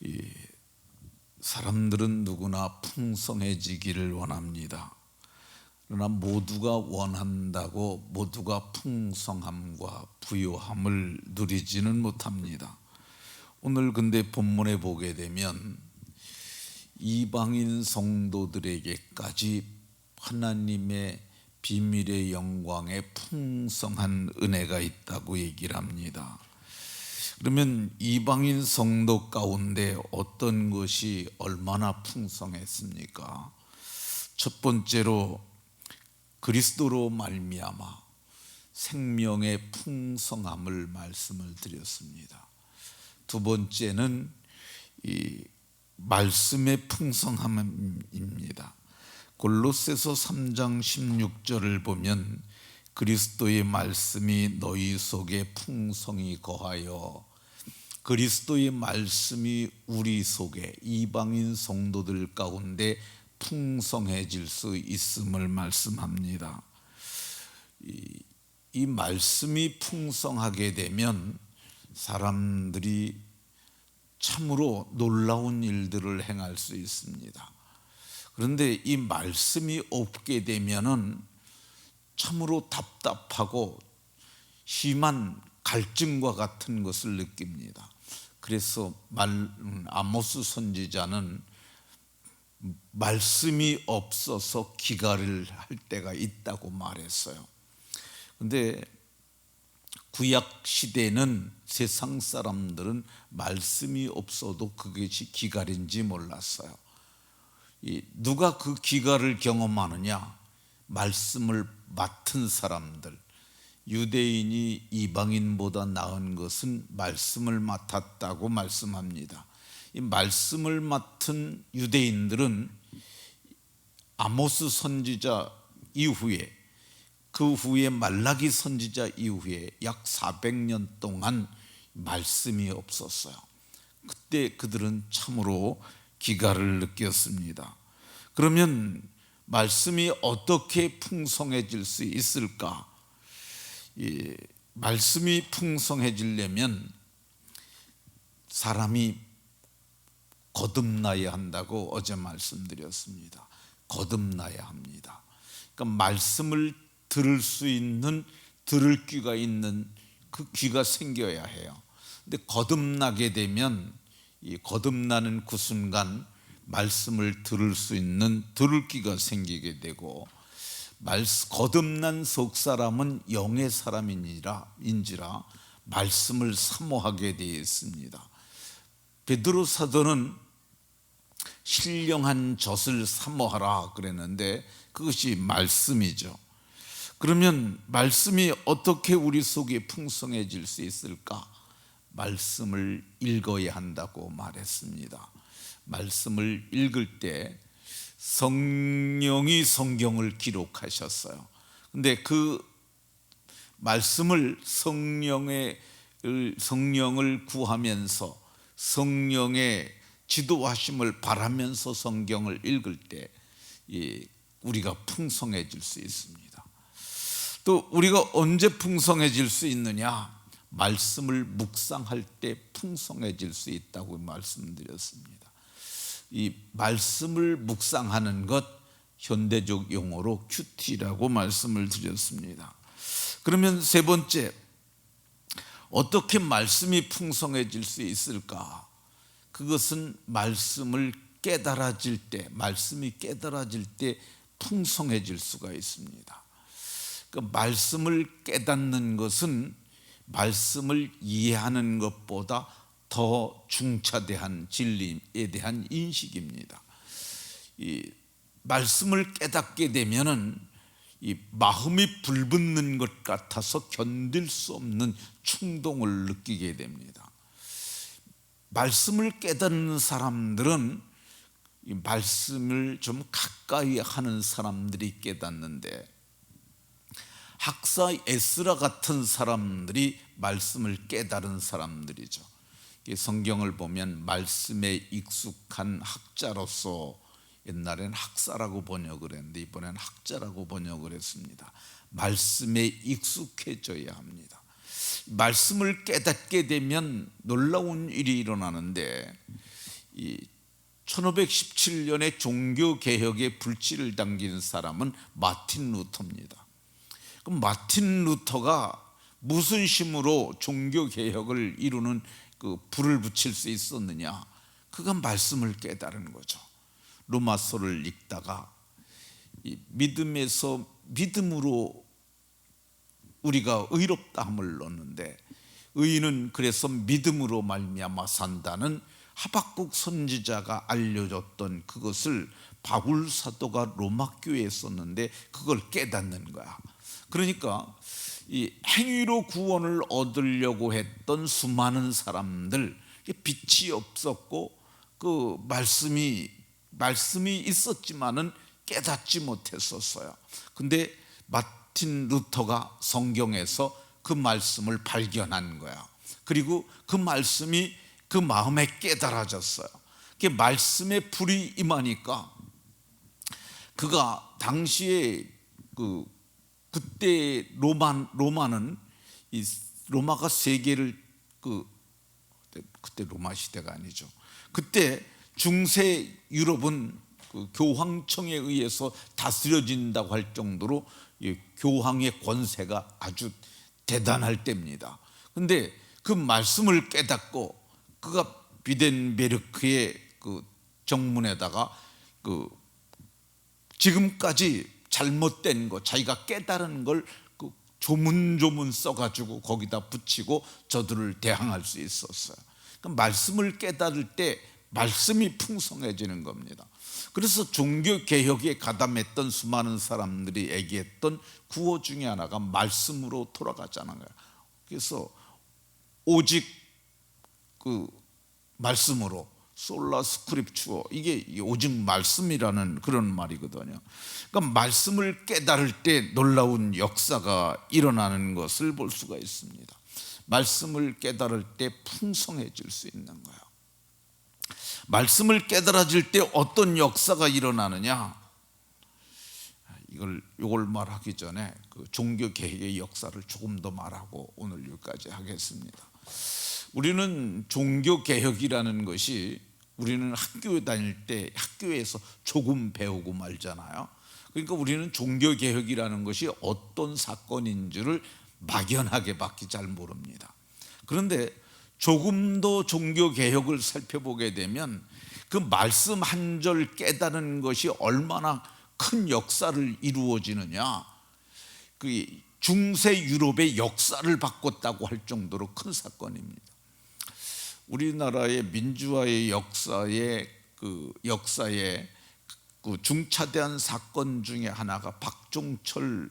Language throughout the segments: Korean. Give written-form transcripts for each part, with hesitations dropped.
이 사람들은 누구나 풍성해지기를 원합니다. 그러나 모두가 원한다고 모두가 풍성함과 부요함을 누리지는 못합니다. 오늘 근데 본문에 보게 되면 이방인 성도들에게까지 하나님의 비밀의 영광에 풍성한 은혜가 있다고 얘기를 합니다. 그러면 이방인 성도 가운데 어떤 것이 얼마나 풍성했습니까? 첫 번째로 그리스도로 말미암아 생명의 풍성함을 말씀을 드렸습니다. 두 번째는 이 말씀의 풍성함입니다. 골로새서 3장 16절을 보면 그리스도의 말씀이 너희 속에 풍성히 거하여, 그리스도의 말씀이 우리 속에 이방인 성도들 가운데 풍성해질 수 있음을 말씀합니다. 이 말씀이 풍성하게 되면 사람들이 참으로 놀라운 일들을 행할 수 있습니다. 그런데 이 말씀이 없게 되면은 참으로 답답하고 심한 갈증과 같은 것을 느낍니다. 그래서 아모스 선지자는 말씀이 없어서 기갈을 할 때가 있다고 말했어요. 그런데 구약 시대는 세상 사람들은 말씀이 없어도 그것이 기갈인지 몰랐어요. 누가 그 기갈을 경험하느냐? 말씀을 맡은 사람들. 유대인이 이방인보다 나은 것은 말씀을 맡았다고 말씀합니다. 이 말씀을 맡은 유대인들은 아모스 선지자 이후에, 그 후에 말라기 선지자 이후에 약 400년 동안 말씀이 없었어요. 그때 그들은 참으로 기갈을 느꼈습니다. 그러면 말씀이 어떻게 풍성해질 수 있을까? 말씀이 풍성해지려면 사람이 거듭나야 한다고 어제 말씀드렸습니다. 거듭나야 합니다. 그러니까 말씀을 들을 수 있는, 들을 귀가 있는 그 귀가 생겨야 해요. 근데 거듭나게 되면 이 거듭나는 그 순간 말씀을 들을 수 있는 들을 귀가 생기게 되고, 거듭난 속 사람은 영의 사람인지라 말씀을 사모하게 되어 있습니다. 베드로 사도는 신령한 젖을 사모하라 그랬는데 그것이 말씀이죠. 그러면 말씀이 어떻게 우리 속에 풍성해질 수 있을까? 말씀을 읽어야 한다고 말했습니다. 말씀을 읽을 때 성령이 성경을 기록하셨어요. 근데 그 말씀을 성령을 구하면서 성령의 지도하심을 바라면서 성경을 읽을 때 우리가 풍성해질 수 있습니다. 또 우리가 언제 풍성해질 수 있느냐? 말씀을 묵상할 때 풍성해질 수 있다고 말씀드렸습니다. 이 말씀을 묵상하는 것, 현대적 용어로 큐티라고 말씀을 드렸습니다. 그러면 세 번째, 어떻게 말씀이 풍성해질 수 있을까? 그것은 말씀을 깨달아질 때, 말씀이 깨달아질 때 풍성해질 수가 있습니다. 그 말씀을 깨닫는 것은 말씀을 이해하는 것보다 더 중차대한 진리에 대한 인식입니다. 이 말씀을 깨닫게 되면은 이 마음이 불붙는 것 같아서 견딜 수 없는 충동을 느끼게 됩니다. 말씀을 깨닫는 사람들은 이 말씀을 좀 가까이 하는 사람들이 깨닫는데, 학사 에스라 같은 사람들이 말씀을 깨달은 사람들이죠. 성경을 보면 말씀에 익숙한 학자로서, 옛날에는 학사라고 번역을 했는데 이번에는 학자라고 번역을 했습니다. 말씀에 익숙해져야 합니다. 말씀을 깨닫게 되면 놀라운 일이 일어나는데, 이 1517년에 종교 개혁의 불씨를 당긴 사람은 마틴 루터입니다. 그럼 마틴 루터가 무슨 힘으로 종교 개혁을 이루는 그 불을 붙일 수 있었느냐? 그가 말씀을 깨달은 거죠. 로마서를 읽다가 이 믿음에서 믿음으로 우리가 의롭다함을 얻는데, 의인은 그래서 믿음으로 말미암아 산다는 하박국 선지자가 알려줬던 그것을 바울 사도가 로마 교회에 썼는데 그걸 깨닫는 거야. 그러니까 이 행위로 구원을 얻으려고 했던 수많은 사람들, 빛이 없었고 그 말씀이 있었지만은 깨닫지 못했었어요. 근데 마틴 루터가 성경에서 그 말씀을 발견한 거야. 그리고 그 말씀이 그 마음에 깨달아졌어요. 그 말씀의 불이 임하니까 그가 당시에 그때 로마는 로마가 세계를 그때 로마 시대가 아니죠. 그때 중세 유럽은 그 교황청에 의해서 다스려진다고 할 정도로 교황의 권세가 아주 대단할 때입니다. 근데 그 말씀을 깨닫고 그가 비덴베르크의 그 정문에다가 그 지금까지 잘못된 거, 자기가 깨달은 걸 그 조문조문 써가지고 거기다 붙이고 저들을 대항할 수 있었어요. 그러니까 말씀을 깨달을 때 말씀이 풍성해지는 겁니다. 그래서 종교 개혁에 가담했던 수많은 사람들이 얘기했던 구호 중에 하나가 말씀으로 돌아가자는 거예요. 그래서 오직 그 말씀으로, 솔라 스크립추어, 이게 오직 말씀이라는 그런 말이거든요. 그러니까 말씀을 깨달을 때 놀라운 역사가 일어나는 것을 볼 수가 있습니다. 말씀을 깨달을 때 풍성해질 수 있는 거예요. 말씀을 깨달아질 때 어떤 역사가 일어나느냐? 이걸 말하기 전에 그 종교 개혁의 역사를 조금 더 말하고 오늘 여기까지 하겠습니다. 우리는 종교 개혁이라는 것이, 우리는 학교에 다닐 때 학교에서 조금 배우고 말잖아요. 그러니까 우리는 종교 개혁이라는 것이 어떤 사건인 줄을 막연하게밖에 잘 모릅니다. 그런데 조금 더 종교 개혁을 살펴보게 되면 그 말씀 한 절 깨닫는 것이 얼마나 큰 역사를 이루어지느냐, 그 중세 유럽의 역사를 바꿨다고 할 정도로 큰 사건입니다. 우리나라의 민주화의 역사에 그 중차대한 사건 중에 하나가 박종철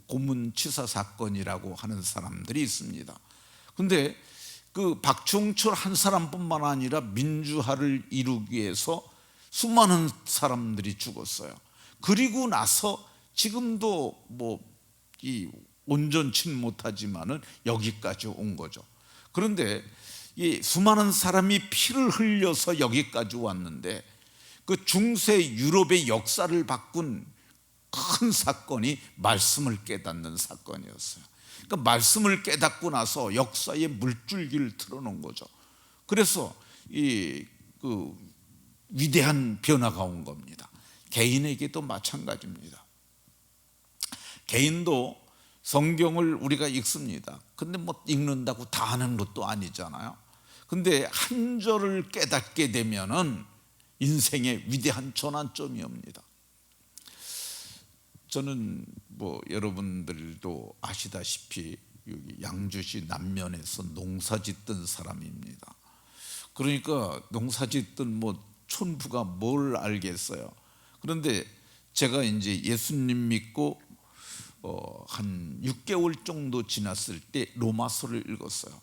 고문치사 사건이라고 하는 사람들이 있습니다. 근데 그 박종철 한 사람뿐만 아니라 민주화를 이루기 위해서 수많은 사람들이 죽었어요. 그리고 나서 지금도 이 온전치 못하지만은 여기까지 온 거죠. 그런데 이 수많은 사람이 피를 흘려서 여기까지 왔는데 그 중세 유럽의 역사를 바꾼 큰 사건이 말씀을 깨닫는 사건이었어요. 그러니까 말씀을 깨닫고 나서 역사의 물줄기를 틀어놓은 거죠. 그래서 그 위대한 변화가 온 겁니다. 개인에게도 마찬가지입니다. 개인도 성경을 우리가 읽습니다. 근데 읽는다고 다 하는 것도 아니잖아요. 근데 한 절을 깨닫게 되면은 인생의 위대한 전환점이 옵니다. 저는 여러분들도 아시다시피 여기 양주시 남면에서 농사짓던 사람입니다. 그러니까 농사짓던 촌부가 뭘 알겠어요. 그런데 제가 이제 예수님 믿고 한 6개월 정도 지났을 때 로마서를 읽었어요.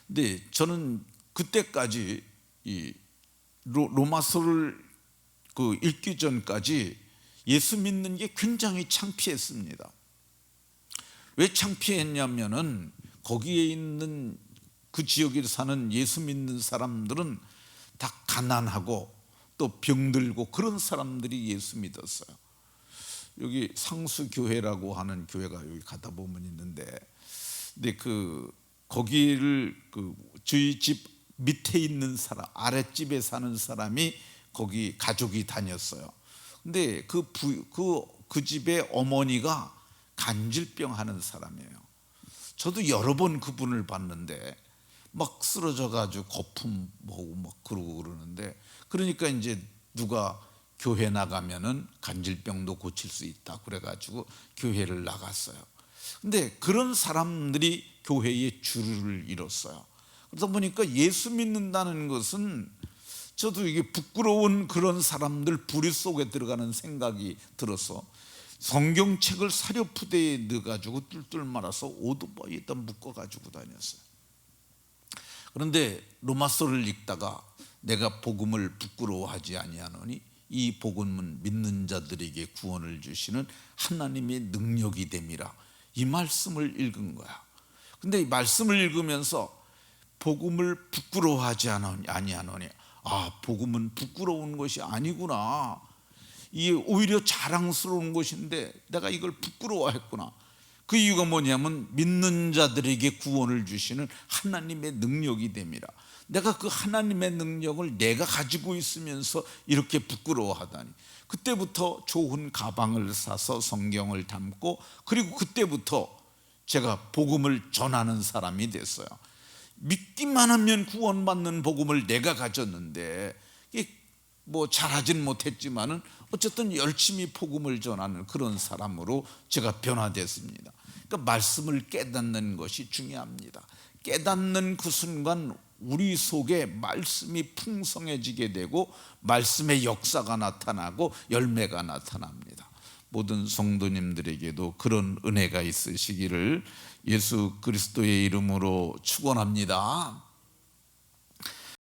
근데 저는 그때까지 이 로마서를 읽기 전까지 예수 믿는 게 굉장히 창피했습니다. 왜 창피했냐면은 거기에 있는 그 지역에 사는 예수 믿는 사람들은 다 가난하고 또 병들고 그런 사람들이 예수 믿었어요. 여기 상수교회라고 하는 교회가 여기 가다 보면 있는데, 근데 거기를 저희 집 밑에 있는 사람, 아랫집에 사는 사람이 거기 가족이 다녔어요. 근데 그 집의 어머니가 간질병 하는 사람이에요. 저도 여러 번 그분을 봤는데 막 쓰러져 가지고 거품 보고 막 그러고 그러는데, 그러니까 이제 누가 교회 나가면은 간질병도 고칠 수 있다 그래 가지고 교회를 나갔어요. 근데 그런 사람들이 교회의 줄을 이뤘어요. 그러다 보니까 예수 믿는다는 것은, 저도 이게 부끄러운 그런 사람들 부리 속에 들어가는 생각이 들어서 성경책을 사료푸대에 넣어가지고 뚫뚫 말아서 오토바이에다 묶어가지고 다녔어요. 그런데 로마서를 읽다가 내가 복음을 부끄러워하지 아니하노니 이 복음은 믿는 자들에게 구원을 주시는 하나님의 능력이 됨이라, 이 말씀을 읽은 거야. 근데 이 말씀을 읽으면서 복음을 부끄러워하지 아니하노니, 아, 복음은 부끄러운 것이 아니구나, 이게 오히려 자랑스러운 것인데 내가 이걸 부끄러워했구나. 그 이유가 뭐냐면 믿는 자들에게 구원을 주시는 하나님의 능력이 됨이라. 내가 그 하나님의 능력을 내가 가지고 있으면서 이렇게 부끄러워하다니. 그때부터 좋은 가방을 사서 성경을 담고, 그리고 그때부터 제가 복음을 전하는 사람이 됐어요. 믿기만 하면 구원받는 복음을 내가 가졌는데, 뭐 잘하진 못했지만은 어쨌든 열심히 복음을 전하는 그런 사람으로 제가 변화됐습니다. 그러니까 말씀을 깨닫는 것이 중요합니다. 깨닫는 그 순간 우리 속에 말씀이 풍성해지게 되고 말씀의 역사가 나타나고 열매가 나타납니다. 모든 성도님들에게도 그런 은혜가 있으시기를 예수 그리스도의 이름으로 축원합니다.